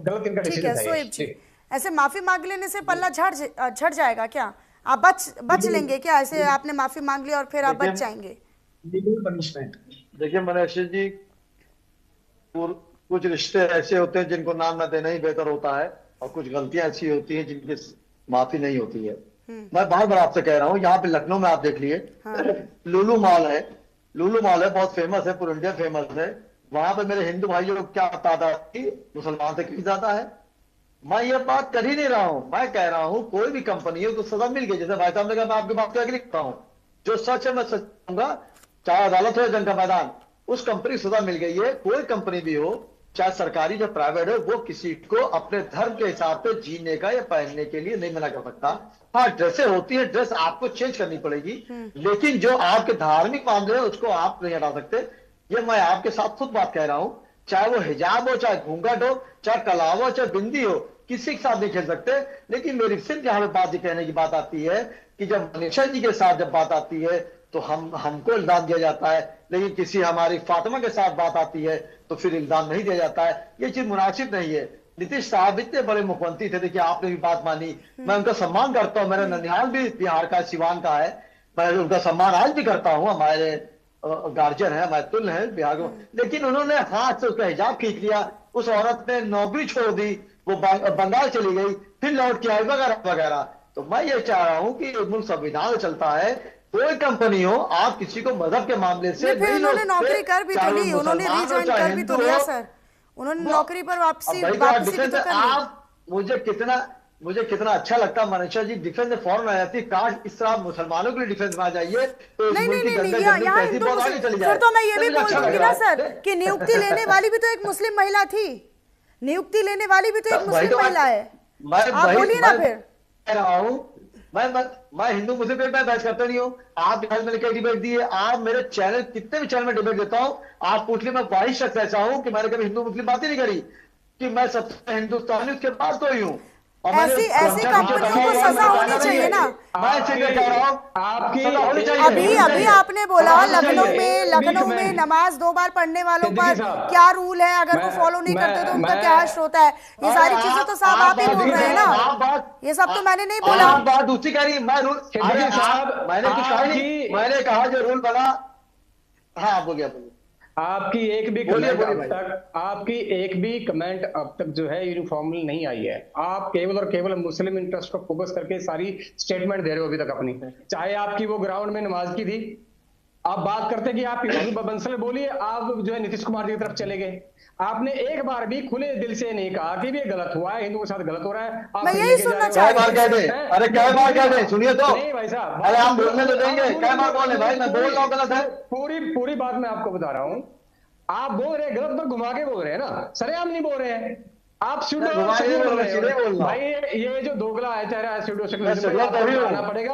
गलत इनका ठीक डिसीजन है था ये। सोएब जी, ऐसे माफी मांग लेने से पल्ला झड़ जाएगा क्या? आप बच लेंगे क्या? ऐसे आपने माफी मांग ली और फिर आप बच जाएंगे? Legal punishment. देखिए मनीषा जी, कुछ रिश्ते ऐसे होते हैं जिनको नाम न देना ही बेहतर होता है, और कुछ गलतियां ऐसी होती हैं जिनकी माफी नहीं होती है। मैं बार बार आपसे कह रहा हूँ, यहाँ पे लखनऊ में आप देख लिए, लुलु मॉल है, लुलु मॉल है, बहुत फेमस है, पूरे इंडिया फेमस है। वहां पे मेरे हिंदू भाइयों को क्या तादाद थी, मुसलमान से कितनी ज्यादा है। मैं ये बात कर ही नहीं रहा हूं, मैं कह रहा हूं कोई भी कंपनी हो तो सजा मिल गई। जैसे भाई साहब ने कहा, मैं आपकी बात को एग्री करता हूं, जो सच है मैं सच कहूंगा, चाहे अदालत हो या जंग का मैदान, उस कंपनी को सजा मिल गई है। कोई कंपनी भी हो, चाहे सरकारी या प्राइवेट हो, वो किसी को अपने धर्म के हिसाब से जीने का या पहनने के लिए नहीं मना कर सकता। हाँ, ड्रेसें होती हैं, ड्रेस आपको चेंज करनी पड़ेगी, लेकिन जो आपके धार्मिक मामले हैं उसको आप नहीं हटा सकते। ये मैं आपके साथ खुद बात कह रहा हूं, चाहे वो हिजाब हो, चाहे घूंघट हो, चाहे कलावा हो, चाहे बिंदी हो, किसी के साथ नहीं खेल सकते। लेकिन मेरी सिर्फ यहाँ पे बात ये कहने की बात आती है कि जब मनीषा जी के साथ जब बात आती है तो हमको इल्जाम दिया जाता है, लेकिन किसी हमारी फातिमा के साथ बात आती है तो फिर इल्जाम नहीं दिया जाता है। ये चीज मुनासिब नहीं है। नीतीश साहब इतने बड़े मुख्यमंत्री थे, देखिए आपने भी बात मानी, मैं उनका सम्मान करता हूँ, मेरा ननिहाल भी बिहार का, सिवान का है, मैं उनका सम्मान आज भी करता हूँ, हमारे गार्जियन है, हमारे तुल्य है बिहार को। लेकिन उन्होंने हाथ से उसका हिजाब खींच लिया, उस औरत ने नौकरी छोड़ दी, वो बंगाल चली गई, फिर लौट के आई, वगैरह वगैरह। तो मैं ये चाह रहा हूँ कि मुल्क संविधान चलता है, कोई कंपनी हो, आप किसी को मजहब के मामले से फिर उन्होंने नौकरी कर भी तो ली, उन्होंने रिज्वाइन कर भी तो लिया सर, उन्होंने नौकरी पर वापसी भी तो कर ली। मुझे कितना अच्छा लगता मनीषा जी डिफेंस में फौरन आ जाती, काश इस तरह मुसलमानों के लिए डिफेंस में आ जाइए तो नहीं, फिर तो मैं ये भी बोल दूंगी ना सर कि नियुक्ति लेने वाली भी तो एक मुस्लिम महिला थी, नियुक्ति लेने वाली भी तो एक मुस्लिम महिला है। आप बोलिए ना फिर। कह रहा हूँ मैं हिंदू मुस्लिम पे मैं बहस करता नहीं हूँ। आप मैंने कई डिबेट दी है, आप मेरे चैनल, कितने भी चैनल में डिबेट देता हूँ, आप पूछ लिए, मैं वाहिद शख्स ऐसा हूँ कि मैंने कभी हिंदू मुस्लिम बात ही नहीं करी, कि मैं सबसे हिंदुस्तानी उसके बाद तो ही हूँ। ऐसी कंपनियों को सजा होनी चाहिए ना। अभी आपने बोला लखनऊ में नमाज 2 बार पढ़ने वालों पर क्या रूल है, अगर वो फॉलो नहीं करते तो उनका क्या हश्र होता है, ये सारी चीजें तो साहब आप ही बोल रहे हैं ना, ये सब तो मैंने नहीं बोला। बात दूसरी कह रही, मैं रूल मैंने कुछ कहा नहीं, मैंने कहा जो रूल बना। हाँ बोलिए बोलिए। आपकी एक भी कमेंट अब तक जो है यूनिफॉर्मली नहीं आई है। आप केवल और केवल मुस्लिम इंटरेस्ट को फोकस करके सारी स्टेटमेंट दे रहे हो अभी तक अपनी। चाहे आपकी वो ग्राउंड में नमाज की थी, आप बात करते कि आप बंसल बोलिए, आप जो है नीतीश कुमार जी की तरफ चले गए। आपने एक बार भी खुले दिल से नहीं कहा कि ये गलत हुआ है, हिंदुओं के साथ गलत हो रहा है। मैं यही सुनना चाह रही हूं। अरे क्या बार कह दे, सुनिए तो। नहीं भाई साहब, अरे आप बोलने तो देंगे, क्या बार बोले भाई, मैं बोल रहा हूँ गलत है। पूरी बात मैं आपको बता रहा हूँ। आप बोल रहे हैं गलत, पर घुमा के बोल रहे हैं ना, सरेआम नहीं बोल रहे हैं आप। भाई ये जो दोगला है चेहरा है, आना पड़ेगा।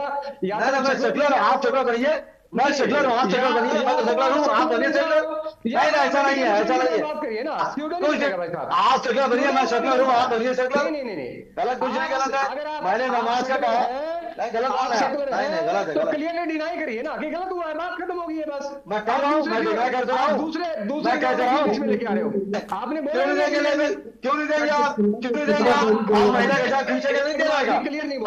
आप चक्र करिए, मैं सेटलर हूँ, आप सेटलर बनिए, मैं सेटलर हूँ, आप बनिए सेटलर। नहीं ऐसा नहीं है, ऐसा नहीं है। बात करिए ना, आप सेटलर बनिए, मैं सेटलर हूँ, आप बनिए सेटलर। नहीं गलत कुछ नहीं, गलत है। मैंने नमाज का कहा नहीं, गलत नहीं, गलत है। तो क्लियरली डिनाई करिए ना कि गलत हुआ है, बात खत्म होगी है बस। मैं कर रहा हूँ, मैं डिनाई कर रहा हूँ, दूसरे कह रहा हूँ। लेके आ रहे हो आपने, क्यों नहीं देंगे, क्यों नहीं देंगे आप, क्यों नहीं देंगे आप महिला के साथ पीछे नहीं दे जाएगा।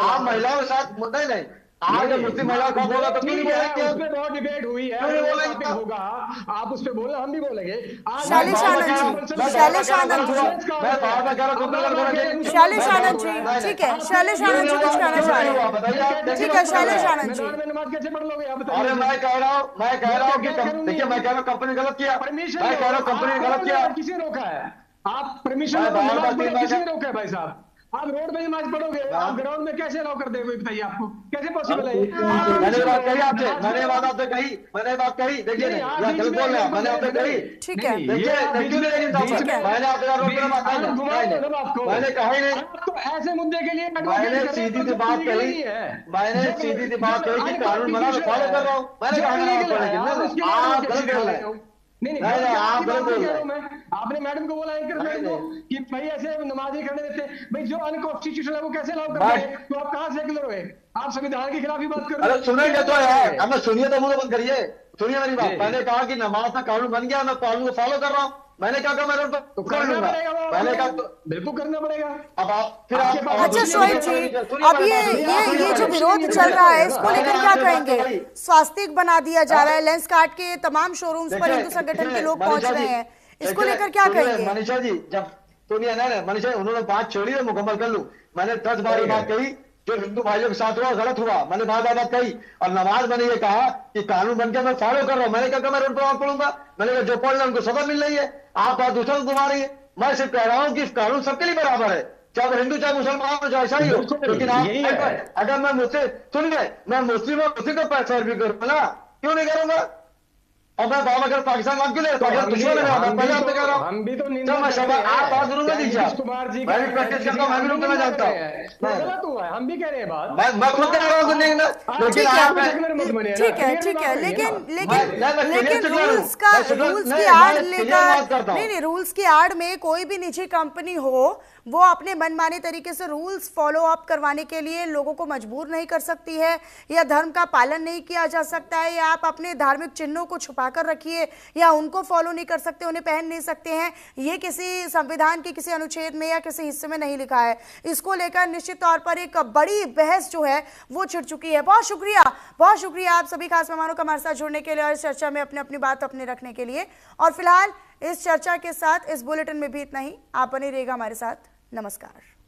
आप महिलाओं के साथ नहीं आज जब मुस्लिम महिला का होगा तो क्यों नहीं बोलेंगे? उस पे बहुत डिबेट हुई है, क्यों नहीं बोलेंगे? होगा आप उस पे बोलना, हम भी बोलेंगे। शैलेश आनंद जी, शैलेश आनंद जी, ठीक है, शैलेश आनंद जी कुछ कहना चाह रहे हैं, ठीक है शैलेश आनंद जी। नमाज कैसे पढ़ लोगे आप? अरे मैं कह रहा हूँ कि देखिए, मैं कह रहा हूँ कंपनी गलत किया, मैं कह रहा हूँ कंपनी ने गलत किया। किसी ने रोका है? आप परमिशन किसी ने रोका है भाई साहब? आप रोड पे नमाज पढ़ोगे, आप ग्राउंड में कैसे अलाउ कर देंगे? बताइए आपको कैसे पॉसिबल है? मैंने बात कही आपसे, मैंने बात आपसे कही, मैंने बात कही, देखिए गलत बोल रहे हैं, मैंने आपसे कही, ठीक है, देखिए मैंने आपसे मैंने कहा ही नहीं। तो ऐसे मुद्दे के लिए मैंने सीधी सी बात कही, मैंने सीधी सी बात कही कि कानून बना तो फॉलो कर रहा हूँ। मैंने कहा आप गलत बोल रहे हैं। नहीं आप गलत बोल रहे हैं। आपने मैडम को बोला एंकर मैडम को कि भाई ऐसे नमाज नहीं करने देते, भाई जो अनकॉन्स्टिट्यूशनल है वो कैसे अलाउ करते हैं? तो आप कहां सेकुलर हुए? आप संविधान के खिलाफ ही बात कर रहे हैं। अरे सुनेंगे तो यार, अब मैं सुनिए तो मुझे बंद करिए, सुनिए मेरी बात। मैंने कहा कि नमाज का कानून बन गया, मैं कानून को फॉलो कर रहा हूँ, मैंने कहा मैं रोड तो कर लूंगा, मैंने कहा तो बिल्कुल करना पड़ेगा। अब आप फिर आप अच्छा शोएब जी, अब ये जो विरोध चल रहा है इसको लेकर क्या कहेंगे? स्वास्तिक बना दिया जा रहा है, लेंस काट के तमाम शोरूम्स पर हिंदू संगठन के लोग पहुंच रहे हैं, इसको लेकर क्या कहेंगे? मनीषा जी, जब तो नहीं है ना मनीषा, उन्होंने बात छोड़ी है, मुकम्मल कर लूं। मैंने 10 बार बात कही, जो हिंदू भाइयों के साथ हुआ गलत हुआ, मैंने बात कही। और नमाज मैंने ये कहा कि कानून बनकर मैं फॉलो कर रहा हूं, मैंने कहा मैं रोड पर पढ़ूंगा, मैंने कहा जो पढ़ रहे उनको सजा मिल रही है, आप बात दूसरों को घुमा रही है। मैं सिर्फ कह रहा हूं कि कानून सबके लिए बराबर है, चाहे हिंदू चाहे मुसलमान हो चाहे ईसाई हो। लेकिन आप अगर मैं मुझसे सुन गए, मैं मुस्लिम और मुस्लिम को पैसा भी करूंगा ना, क्यों नहीं करूंगा? और मैं बाबा अगर पाकिस्तान मान क्यों ले रहा हूं? दुश्मन है, मैं पहले आपसे कह रहा हूं, हम भी तो आप बात जरूर दीजिए, मैं भी प्रैक्टिस करता हूं, मैं भी रुकना जानता हूं, गलत हुआ है, हम भी कह रहे हैं बात, मैं खुद कह रहा हूं सुनिएगा, लेकिन आप ठीक है, लेकिन रूल्स की आड़ लेकर नहीं, रूल्स की आड़ में कोई भी निजी कंपनी हो वो अपने मनमाने तरीके से रूल्स फॉलो अप करवाने के लिए लोगों को मजबूर नहीं कर सकती है, या धर्म का पालन नहीं किया जा सकता है, या आप अपने धार्मिक चिन्हों को छुपा कर रखिए, या उनको फॉलो नहीं कर सकते, उन्हें पहन नहीं सकते हैं। ये किसी संविधान के किसी अनुच्छेद में या किसी हिस्से में नहीं लिखा है। इसको लेकर निश्चित तौर पर एक बड़ी बहस जो है वो छिड़ चुकी है। बहुत शुक्रिया आप सभी खास मेहमानों का हमारे साथ जुड़ने के लिए और इस चर्चा में अपनी बात अपने रखने के लिए। और फिलहाल इस चर्चा के साथ इस बुलेटिन में भी इतना ही। आप बने रहिएगा हमारे साथ। नमस्कार।